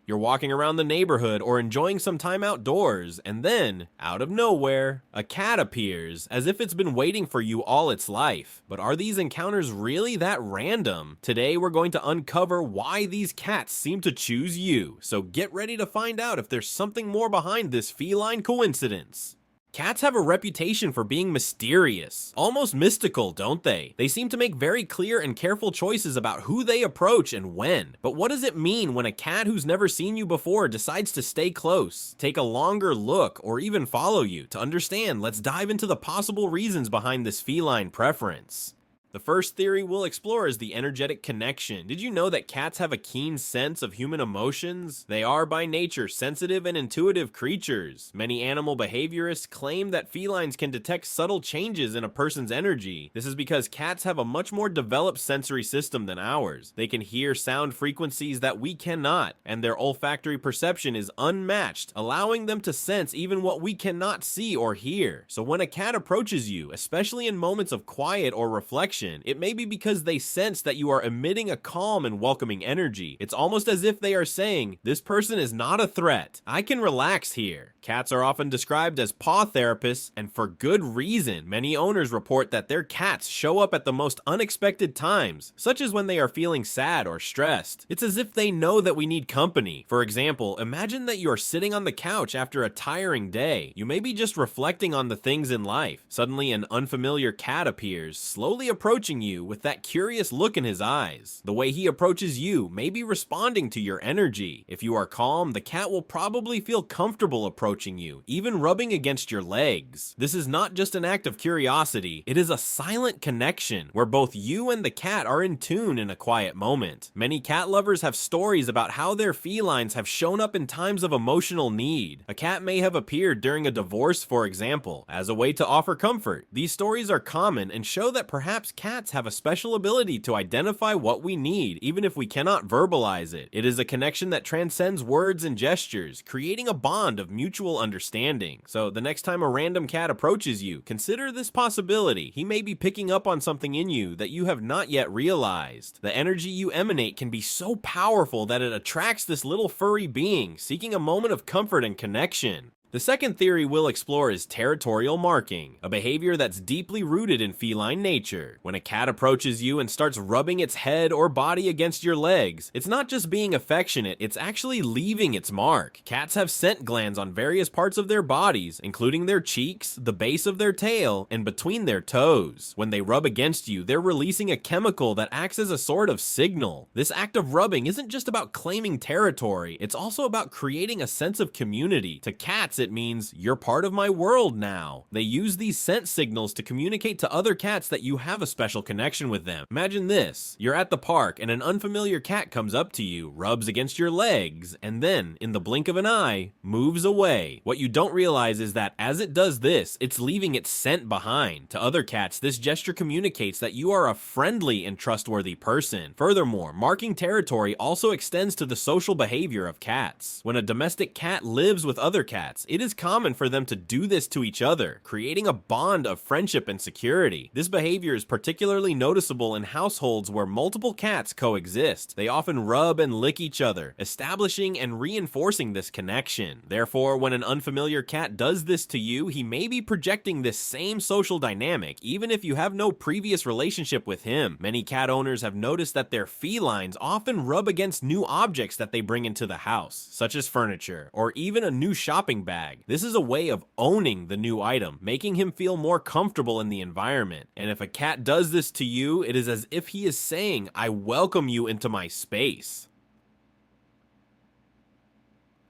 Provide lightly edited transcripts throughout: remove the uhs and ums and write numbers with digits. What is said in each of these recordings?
You're walking around the neighborhood or enjoying some time outdoors, and then, out of nowhere, a cat appears, as if it's been waiting for you all its life. But are these encounters really that random? Today we're going to uncover why these cats seem to choose you, so get ready to find out if there's something more behind this feline coincidence. Cats have a reputation for being mysterious, almost mystical, don't they? They seem to make very clear and careful choices about who they approach and when. But what does it mean when a cat who's never seen you before decides to stay close, take a longer look, or even follow you? To understand, let's dive into the possible reasons behind this feline preference. The first theory we'll explore is the energetic connection. Did you know that cats have a keen sense of human emotions? They are by nature sensitive and intuitive creatures. Many animal behaviorists claim that felines can detect subtle changes in a person's energy. This is because cats have a much more developed sensory system than ours. They can hear sound frequencies that we cannot, and their olfactory perception is unmatched, allowing them to sense even what we cannot see or hear. So when a cat approaches you, especially in moments of quiet or reflection, it may be because they sense that you are emitting a calm and welcoming energy. It's almost as if they are saying, this person is not a threat. I can relax here. Cats are often described as paw therapists, and for good reason. Many owners report that their cats show up at the most unexpected times, such as when they are feeling sad or stressed. It's as if they know that we need company. For example, imagine that you are sitting on the couch after a tiring day. You may be just reflecting on the things in life. Suddenly an unfamiliar cat appears, slowly approaching you with that curious look in his eyes. The way he approaches you may be responding to your energy. If you are calm, the cat will probably feel comfortable approaching you, even rubbing against your legs. This is not just an act of curiosity, it is a silent connection where both you and the cat are in tune in a quiet moment. Many cat lovers have stories about how their felines have shown up in times of emotional need. A cat may have appeared during a divorce, for example, as a way to offer comfort. These stories are common and show that perhaps cats have a special ability to identify what we need, even if we cannot verbalize it. It is a connection that transcends words and gestures, creating a bond of mutual understanding. So the next time a random cat approaches you, consider this possibility. He may be picking up on something in you that you have not yet realized. The energy you emanate can be so powerful that it attracts this little furry being, seeking a moment of comfort and connection. The second theory we'll explore is territorial marking, a behavior that's deeply rooted in feline nature. When a cat approaches you and starts rubbing its head or body against your legs, it's not just being affectionate, it's actually leaving its mark. Cats have scent glands on various parts of their bodies, including their cheeks, the base of their tail, and between their toes. When they rub against you, they're releasing a chemical that acts as a sort of signal. This act of rubbing isn't just about claiming territory, it's also about creating a sense of community. To cats, it means you're part of my world now. They use these scent signals to communicate to other cats that you have a special connection with them. Imagine this, you're at the park and an unfamiliar cat comes up to you, rubs against your legs, and then, in the blink of an eye, moves away. What you don't realize is that as it does this, it's leaving its scent behind. To other cats, this gesture communicates that you are a friendly and trustworthy person. Furthermore, marking territory also extends to the social behavior of cats. When a domestic cat lives with other cats, it is common for them to do this to each other, creating a bond of friendship and security. This behavior is particularly noticeable in households where multiple cats coexist. They often rub and lick each other, establishing and reinforcing this connection. Therefore, when an unfamiliar cat does this to you, he may be projecting this same social dynamic, even if you have no previous relationship with him. Many cat owners have noticed that their felines often rub against new objects that they bring into the house, such as furniture, or even a new shopping bag. This is a way of owning the new item, making him feel more comfortable in the environment. And if a cat does this to you, it is as if he is saying, I welcome you into my space.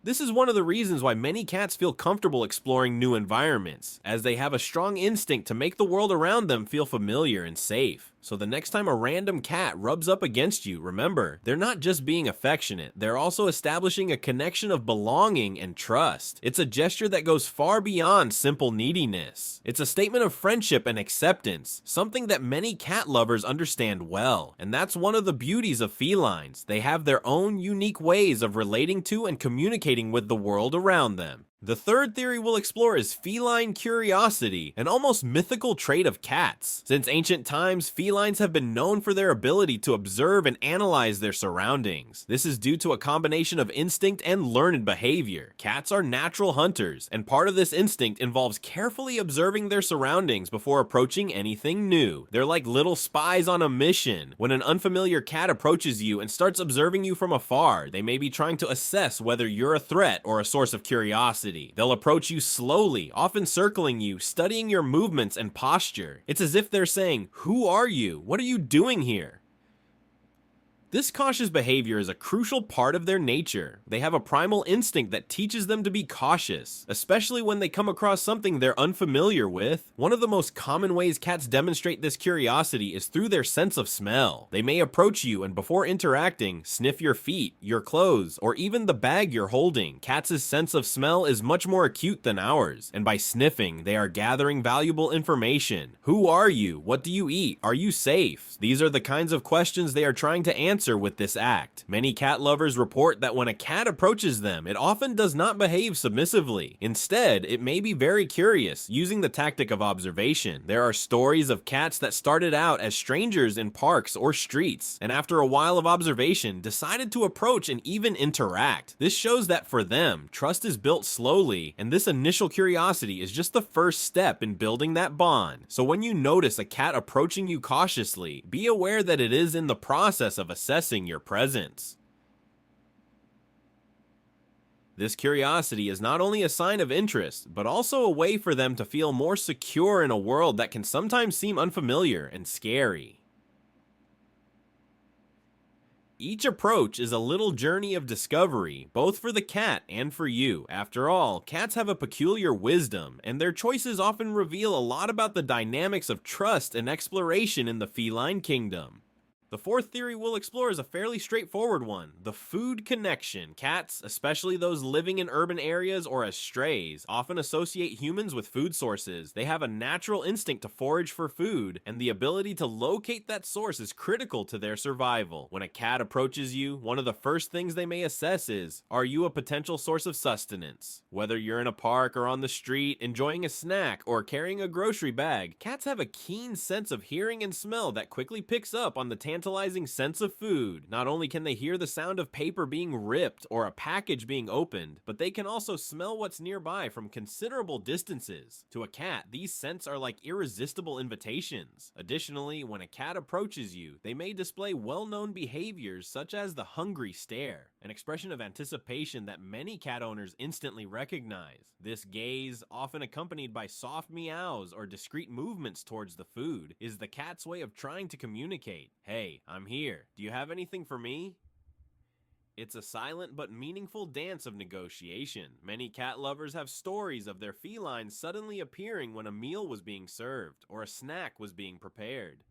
This is one of the reasons why many cats feel comfortable exploring new environments, as they have a strong instinct to make the world around them feel familiar and safe. So the next time a random cat rubs up against you, remember, they're not just being affectionate, they're also establishing a connection of belonging and trust. It's a gesture that goes far beyond simple neediness. It's a statement of friendship and acceptance, something that many cat lovers understand well. And that's one of the beauties of felines. They have their own unique ways of relating to and communicating with the world around them. The third theory we'll explore is feline curiosity, an almost mythical trait of cats. Since ancient times, felines have been known for their ability to observe and analyze their surroundings. This is due to a combination of instinct and learned behavior. Cats are natural hunters, and part of this instinct involves carefully observing their surroundings before approaching anything new. They're like little spies on a mission. When an unfamiliar cat approaches you and starts observing you from afar, they may be trying to assess whether you're a threat or a source of curiosity. They'll approach you slowly, often circling you, studying your movements and posture. It's as if they're saying, "Who are you? What are you doing here?" This cautious behavior is a crucial part of their nature. They have a primal instinct that teaches them to be cautious, especially when they come across something they're unfamiliar with. One of the most common ways cats demonstrate this curiosity is through their sense of smell. They may approach you and before interacting, sniff your feet, your clothes, or even the bag you're holding. Cats' sense of smell is much more acute than ours, and by sniffing, they are gathering valuable information. Who are you? What do you eat? Are you safe? These are the kinds of questions they are trying to answer with this act. Many cat lovers report that when a cat approaches them, it often does not behave submissively. Instead, it may be very curious, using the tactic of observation. There are stories of cats that started out as strangers in parks or streets, and after a while of observation, decided to approach and even interact. This shows that for them, trust is built slowly, and this initial curiosity is just the first step in building that bond. So when you notice a cat approaching you cautiously, be aware that it is in the process of assessing your presence. This curiosity is not only a sign of interest, but also a way for them to feel more secure in a world that can sometimes seem unfamiliar and scary. Each approach is a little journey of discovery, both for the cat and for you. After all, cats have a peculiar wisdom, and their choices often reveal a lot about the dynamics of trust and exploration in the feline kingdom. The fourth theory we'll explore is a fairly straightforward one, the food connection. Cats, especially those living in urban areas or as strays, often associate humans with food sources. They have a natural instinct to forage for food, and the ability to locate that source is critical to their survival. When a cat approaches you, one of the first things they may assess is, are you a potential source of sustenance? Whether you're in a park or on the street, enjoying a snack or carrying a grocery bag, cats have a keen sense of hearing and smell that quickly picks up on the tantalizing sense of food. Not only can they hear the sound of paper being ripped or a package being opened, but they can also smell what's nearby from considerable distances. To a cat, these scents are like irresistible invitations. Additionally, when a cat approaches you, they may display well-known behaviors such as the hungry stare, an expression of anticipation that many cat owners instantly recognize. This gaze, often accompanied by soft meows or discreet movements towards the food, is the cat's way of trying to communicate. Hey, I'm here. Do you have anything for me? It's a silent but meaningful dance of negotiation. Many cat lovers have stories of their felines suddenly appearing when a meal was being served or a snack was being prepared.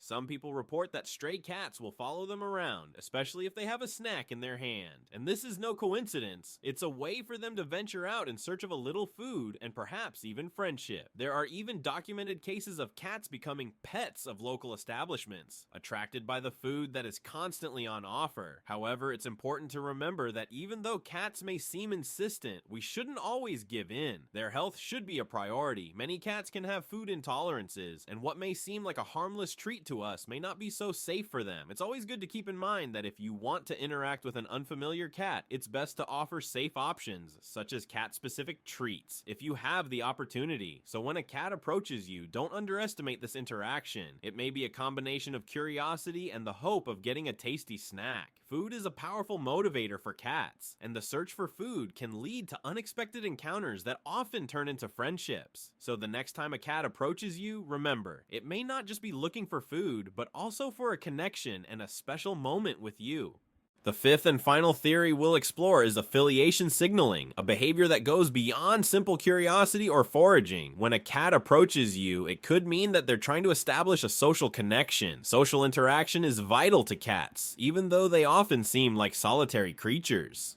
Some people report that stray cats will follow them around, especially if they have a snack in their hand. And this is no coincidence. It's a way for them to venture out in search of a little food and perhaps even friendship. There are even documented cases of cats becoming pets of local establishments, attracted by the food that is constantly on offer. However, it's important to remember that even though cats may seem insistent, we shouldn't always give in. Their health should be a priority. Many cats can have food intolerances, and what may seem like a harmless treat to us may not be so safe for them. It's always good to keep in mind that if you want to interact with an unfamiliar cat, it's best to offer safe options, such as cat-specific treats, if you have the opportunity. So when a cat approaches you, don't underestimate this interaction. It may be a combination of curiosity and the hope of getting a tasty snack. Food is a powerful motivator for cats, and the search for food can lead to unexpected encounters that often turn into friendships. So the next time a cat approaches you, remember, it may not just be looking for food, but also for a connection and a special moment with you. The fifth and final theory we'll explore is affiliation signaling, a behavior that goes beyond simple curiosity or foraging. When a cat approaches you, it could mean that they're trying to establish a social connection. Social interaction is vital to cats, even though they often seem like solitary creatures.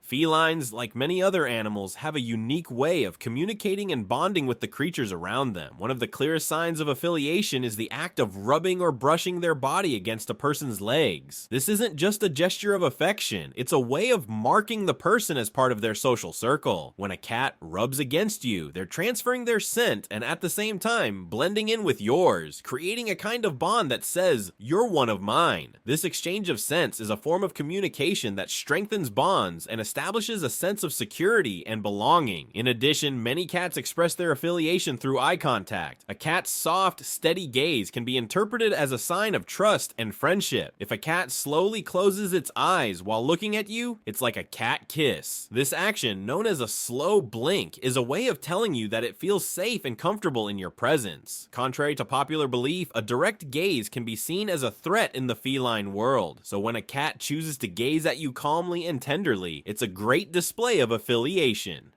Felines, like many other animals, have a unique way of communicating and bonding with the creatures around them. One of the clearest signs of affiliation is the act of rubbing or brushing their body against a person's legs. This isn't just a gesture of affection, it's a way of marking the person as part of their social circle. When a cat rubs against you, they're transferring their scent and at the same time blending in with yours, creating a kind of bond that says, "You're one of mine." This exchange of scents is a form of communication that strengthens bonds and establishes a sense of security and belonging. In addition, many cats express their affiliation through eye contact. A cat's soft, steady gaze can be interpreted as a sign of trust and friendship. If a cat slowly closes its eyes while looking at you, it's like a cat kiss. This action, known as a slow blink, is a way of telling you that it feels safe and comfortable in your presence. Contrary to popular belief, a direct gaze can be seen as a threat in the feline world. So when a cat chooses to gaze at you calmly and tenderly, it's a great display of affiliation.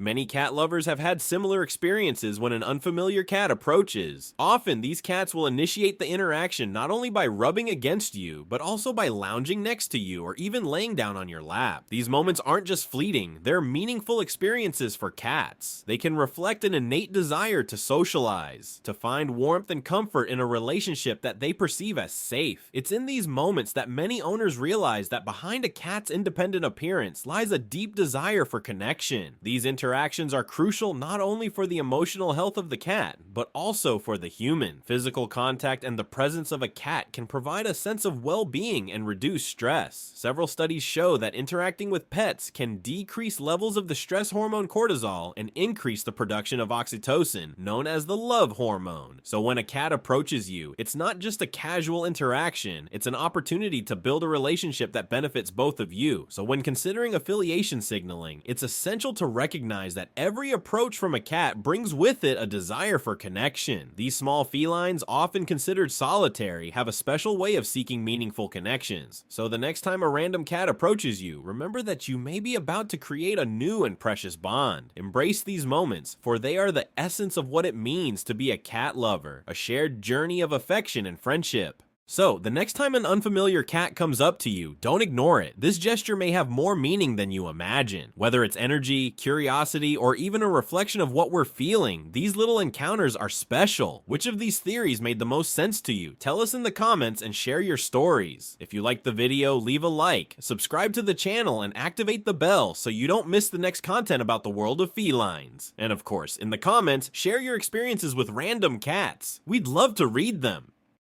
Many cat lovers have had similar experiences when an unfamiliar cat approaches. Often, these cats will initiate the interaction not only by rubbing against you, but also by lounging next to you or even laying down on your lap. These moments aren't just fleeting, they're meaningful experiences for cats. They can reflect an innate desire to socialize, to find warmth and comfort in a relationship that they perceive as safe. It's in these moments that many owners realize that behind a cat's independent appearance lies a deep desire for connection. These interactions are crucial not only for the emotional health of the cat, but also for the human. Physical contact and the presence of a cat can provide a sense of well-being and reduce stress. Several studies show that interacting with pets can decrease levels of the stress hormone cortisol and increase the production of oxytocin, known as the love hormone. So when a cat approaches you, it's not just a casual interaction, it's an opportunity to build a relationship that benefits both of you. So when considering affiliation signaling, it's essential to recognize that every approach from a cat brings with it a desire for connection. These small felines, often considered solitary, have a special way of seeking meaningful connections. So the next time a random cat approaches you, remember that you may be about to create a new and precious bond. Embrace these moments, for they are the essence of what it means to be a cat lover, a shared journey of affection and friendship. So, the next time an unfamiliar cat comes up to you, don't ignore it. This gesture may have more meaning than you imagine. Whether it's energy, curiosity, or even a reflection of what we're feeling, these little encounters are special. Which of these theories made the most sense to you? Tell us in the comments and share your stories. If you liked the video, leave a like, subscribe to the channel, and activate the bell so you don't miss the next content about the world of felines. And of course, in the comments, share your experiences with random cats. We'd love to read them.